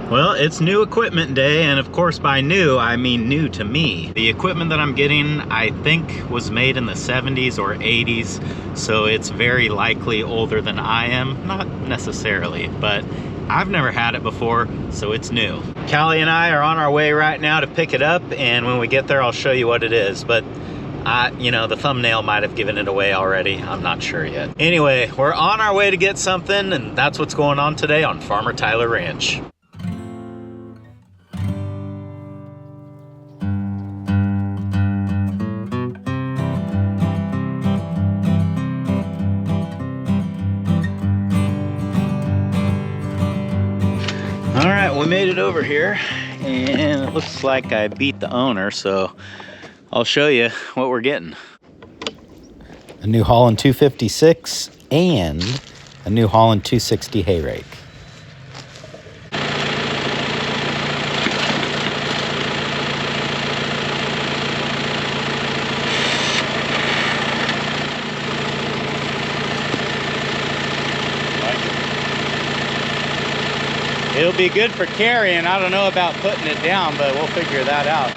Well, it's new equipment day, and of course by new, I mean new to me. The equipment that I'm getting, I think, was made in the 70s or 80s, so it's very likely older than I am. Not necessarily, but I've never had it before, so it's new. Callie and I are on our way right now to pick it up, and when we get there, I'll show you what it is. But you know, the thumbnail might have given it away already. I'm not sure yet. Anyway, we're on our way to get something, and that's what's going on today on Farmer Tyler Ranch. All right, we made it over here, and it looks like I beat the owner, so I'll show you what we're getting. A New Holland 256 and a New Holland 260 hay rake. It'll be good for carrying. I don't know about putting it down, but we'll figure that out.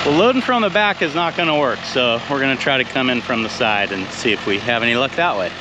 Well, loading from the back is not going to work, so we're going to try to come in from the side and see if we have any luck that way.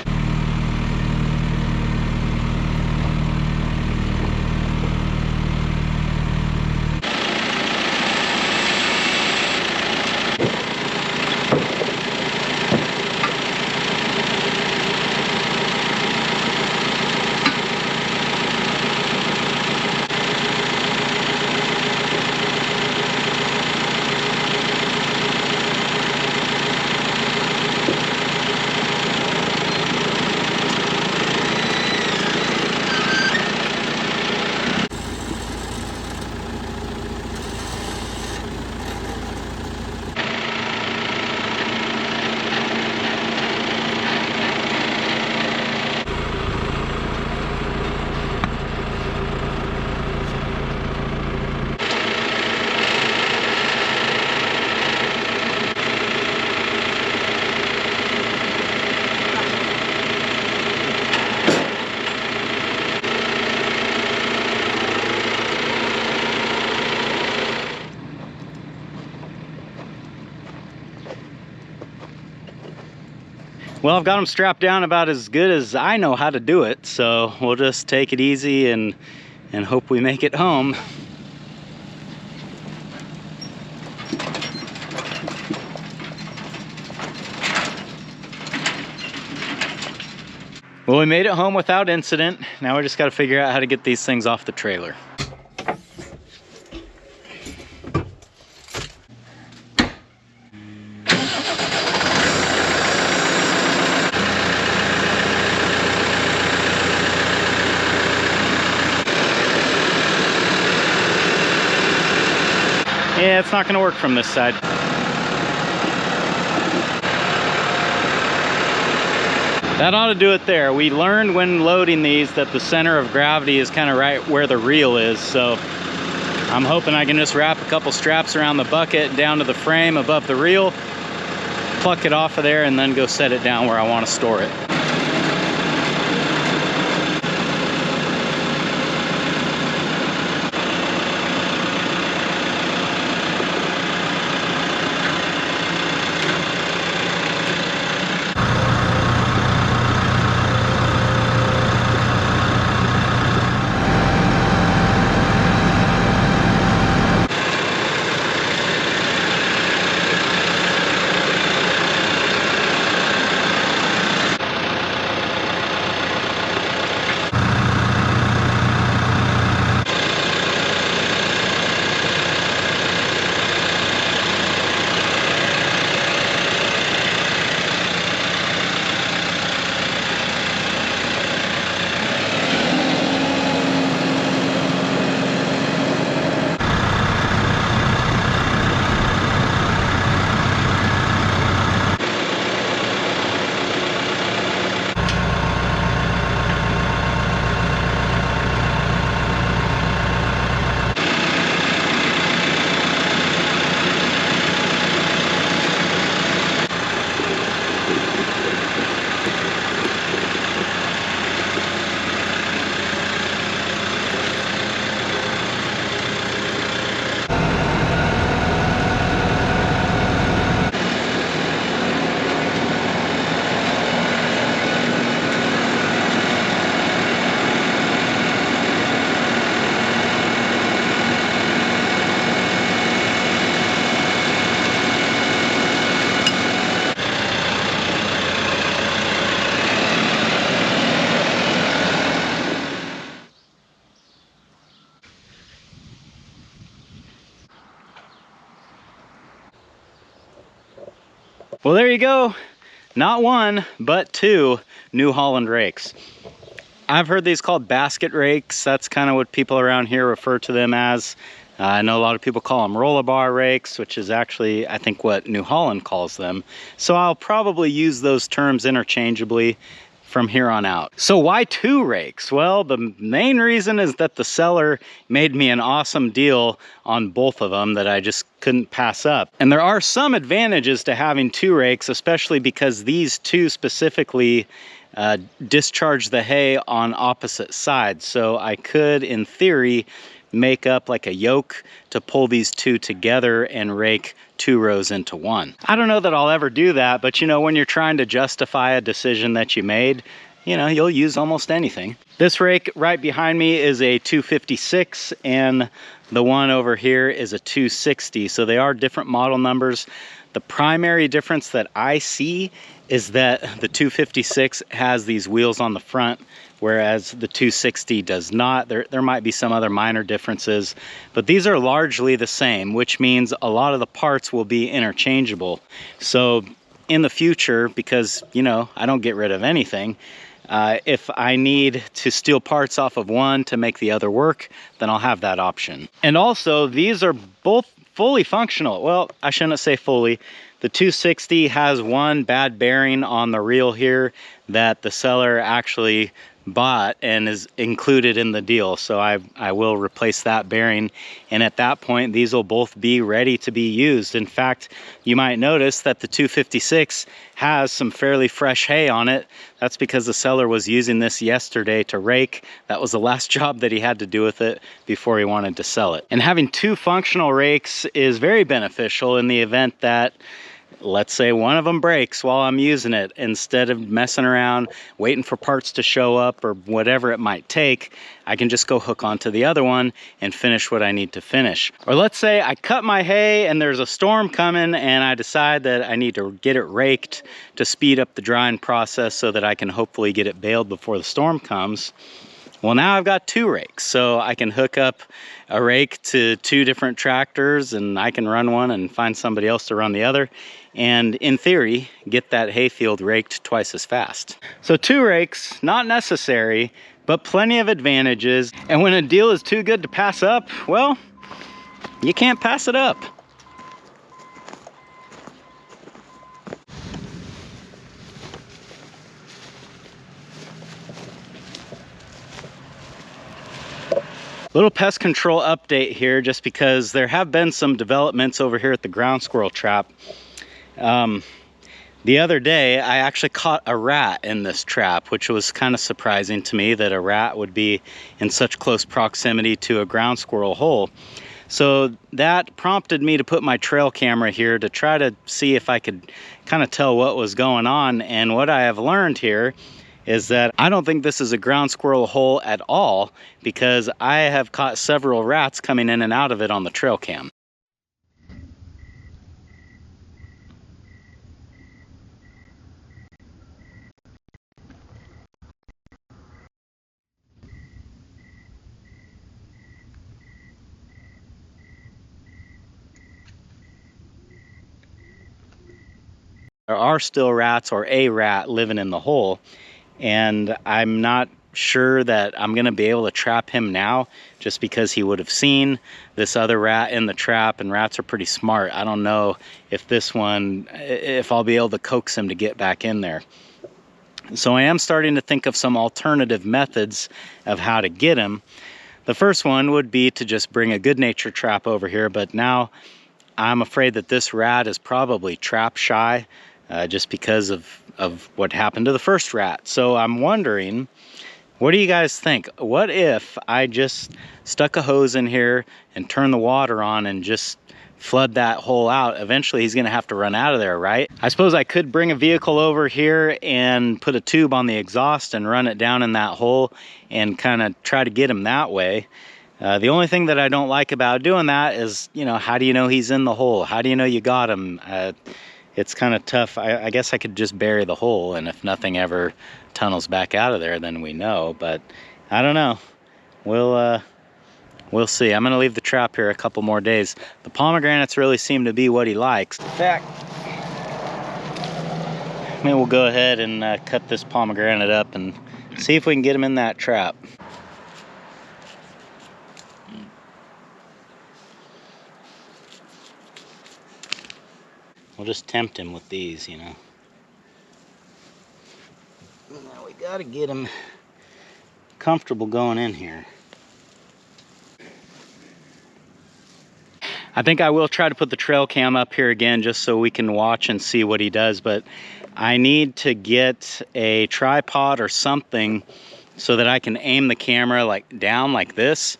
Well, I've got them strapped down about as good as I know how to do it, so we'll just take it easy and hope we make it home. Well, we made it home without incident. Now we just got to figure out how to get these things off the trailer. Yeah, it's not going to work from this side. That ought to do it there. We learned when loading these that the center of gravity is kind of right where the reel is, so I'm hoping I can just wrap a couple straps around the bucket down to the frame above the reel, pluck it off of there, and then go set it down where I want to store it. Well, there you go. Not one, but two New Holland rakes. I've heard these called basket rakes. That's kind of what people around here refer to them as. I know a lot of people call them roller bar rakes, which is actually, I think, what New Holland calls them. So I'll probably use those terms interchangeably from here on out. So why two rakes? Well, the main reason is that the seller made me an awesome deal on both of them that I just couldn't pass up. And there are some advantages to having two rakes, especially because these two specifically discharge the hay on opposite sides. So I could, in theory, make up like a yoke to pull these two together and rake two rows into one. I don't know that I'll ever do that, but you know, when you're trying to justify a decision that you made, you know, you'll use almost anything. This rake right behind me is a 256 and the one over here is a 260. So they are different model numbers. The primary difference that I see is that the 256 has these wheels on the front, whereas the 260 does not. There might be some other minor differences, but these are largely the same, which means a lot of the parts will be interchangeable. So in the future, because, you know, I don't get rid of anything, if I need to steal parts off of one to make the other work, then I'll have that option. And also, these are both fully functional. Well, I shouldn't say fully. The 260 has one bad bearing on the reel here that the seller actually bought and is included in the deal. So I will replace that bearing. And at that point, these will both be ready to be used. In fact, you might notice that the 256 has some fairly fresh hay on it. That's because the seller was using this yesterday to rake. That was the last job that he had to do with it before he wanted to sell it. And having two functional rakes is very beneficial in the event that, let's say, one of them breaks while I'm using it. Instead of messing around waiting for parts to show up or whatever it might take, I can just go hook onto the other one and finish what I need to finish. Or let's say I cut my hay and there's a storm coming and I decide that I need to get it raked to speed up the drying process so that I can hopefully get it baled before the storm comes. Well, now I've got two rakes, so I can hook up a rake to two different tractors and I can run one and find somebody else to run the other. And in theory, get that hayfield raked twice as fast. So two rakes, not necessary, but plenty of advantages. And when a deal is too good to pass up, well, you can't pass it up. Little pest control update here, just because there have been some developments over here at the ground squirrel trap. The other day, I actually caught a rat in this trap, which was kind of surprising to me that a rat would be in such close proximity to a ground squirrel hole. So that prompted me to put my trail camera here to try to see if I could kind of tell what was going on. And what I have learned here is that I don't think this is a ground squirrel hole at all, because I have caught several rats coming in and out of it on the trail cam. There are still rats, or a rat, living in the hole, and I'm not sure that I'm gonna be able to trap him now, just because he would have seen this other rat in the trap, and rats are pretty smart. I don't know if this one, if I'll be able to coax him to get back in there. So I am starting to think of some alternative methods of how to get him. The first one would be to just bring a good natured trap over here, but now I'm afraid that this rat is probably trap shy, just because of what happened to the first rat. So I'm wondering, what do you guys think? What if I just stuck a hose in here and turned the water on and just flood that hole out? Eventually he's gonna have to run out of there, right? I suppose I could bring a vehicle over here and put a tube on the exhaust and run it down in that hole and kind of try to get him that way. The only thing that I don't like about doing that is, you know, how do you know he's in the hole? How do you know you got him? It's kind of tough. I guess I could just bury the hole, and if nothing ever tunnels back out of there, then we know. But I don't know. We'll see. I'm gonna leave the trap here a couple more days. The pomegranates really seem to be what he likes. In fact, Maybe we'll go ahead and cut this pomegranate up and see if we can get him in that trap. We'll just tempt him with these, you know. Now we gotta get him comfortable going in here. I think I will try to put the trail cam up here again just so we can watch and see what he does, but I need to get a tripod or something so that I can aim the camera like down like this,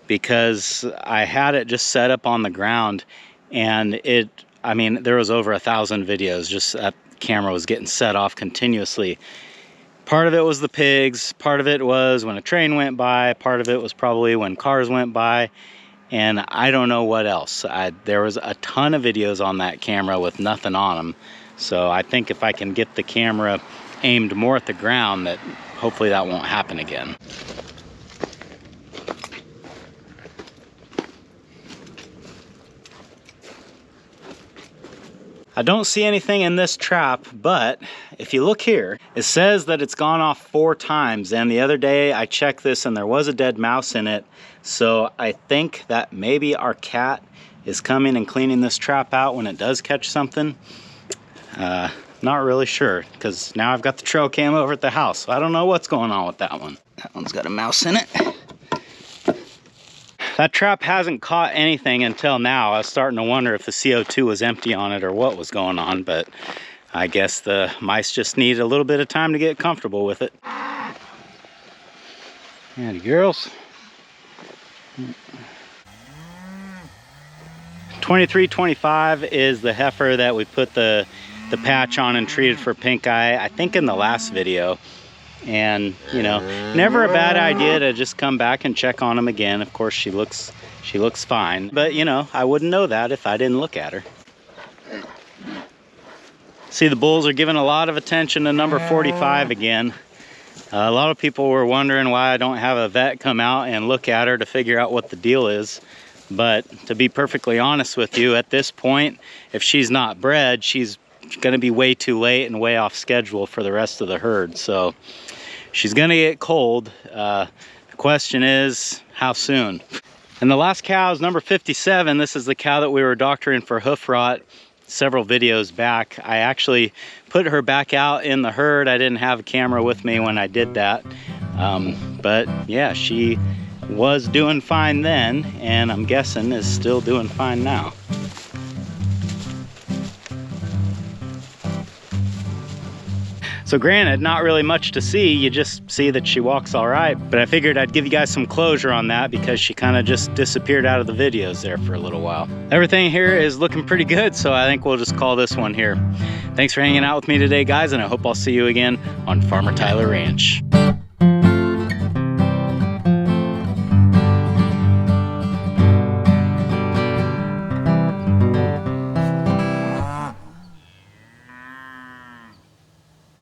because I had it just set up on the ground and I mean, there was over 1,000 videos, just that camera was getting set off continuously. Part of it was the pigs, part of it was when a train went by, part of it was probably when cars went by, and I don't know what else. There was a ton of videos on that camera with nothing on them. So I think if I can get the camera aimed more at the ground, that hopefully that won't happen again. I don't see anything in this trap, but if you look here, it says that it's gone off 4 times. And the other day I checked this and there was a dead mouse in it. So I think that maybe our cat is coming and cleaning this trap out when it does catch something. Not really sure, because now I've got the trail cam over at the house. So I don't know what's going on with that one. That one's got a mouse in it. That trap hasn't caught anything until now. I was starting to wonder if the CO2 was empty on it or what was going on, but I guess the mice just need a little bit of time to get comfortable with it. Howdy, girls. 2325 is the heifer that we put the patch on and treated for pink eye, I think in the last video. And you know, never a bad idea to just come back and check on them again. Of course she looks fine, but you know, I wouldn't know that if I didn't look at her. See, the bulls are giving a lot of attention to number 45 again. A lot of people were wondering why I don't have a vet come out and look at her to figure out what the deal is. But to be perfectly honest with you, at this point, if she's not bred, she's going to be way too late and way off schedule for the rest of the herd. So she's going to get cold. The question is, how soon? And the last cow is number 57. This is the cow that we were doctoring for hoof rot several videos back. I actually put her back out in the herd. I didn't have a camera with me when I did that. But yeah, she was doing fine then, and I'm guessing is still doing fine now. So granted, not really much to see, you just see that she walks all right, but I figured I'd give you guys some closure on that because she kind of just disappeared out of the videos there for a little while. Everything here is looking pretty good, so I think we'll just call this one here. Thanks for hanging out with me today, guys, and I hope I'll see you again on Farmer Tyler Ranch.